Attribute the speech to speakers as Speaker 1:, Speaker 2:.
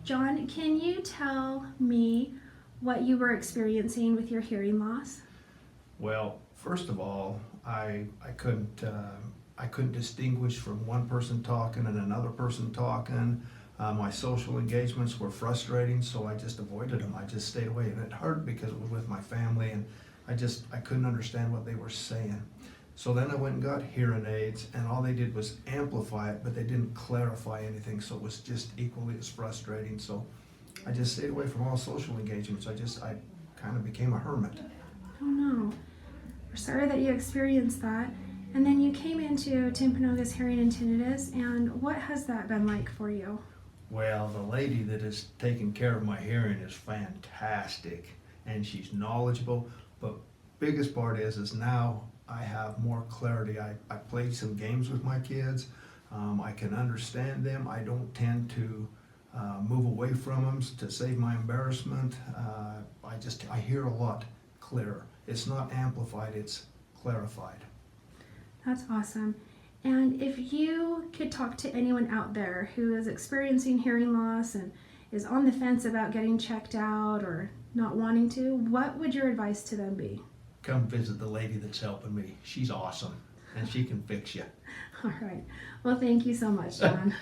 Speaker 1: John, can you tell me what you were experiencing with your hearing loss?
Speaker 2: Well, first of all, I couldn't distinguish from one person talking and another person talking. My social engagements were frustrating, so I just avoided them. I just stayed away, and it hurt because it was with my family, and I couldn't understand what they were saying. So then I went and got hearing aids, and all they did was amplify it, but they didn't clarify anything, so it was just equally as frustrating. So I just stayed away from all social engagements. I kind of became a hermit.
Speaker 1: Oh no, we're sorry that you experienced that. And then you came into Timpanogos Hearing and Tinnitus, and what has that been like for you?
Speaker 2: Well, the lady that is taking care of my hearing is fantastic, and she's knowledgeable, but biggest part is now I have more clarity. I played some games with my kids. I can understand them. I don't tend to move away from them to save my embarrassment. I hear a lot clearer. It's not amplified, it's clarified.
Speaker 1: That's awesome. And if you could talk to anyone out there who is experiencing hearing loss and is on the fence about getting checked out or not wanting to, what would your advice to them be?
Speaker 2: Come visit the lady that's helping me. She's awesome, and she can fix you.
Speaker 1: All right. Well, thank you so much, John.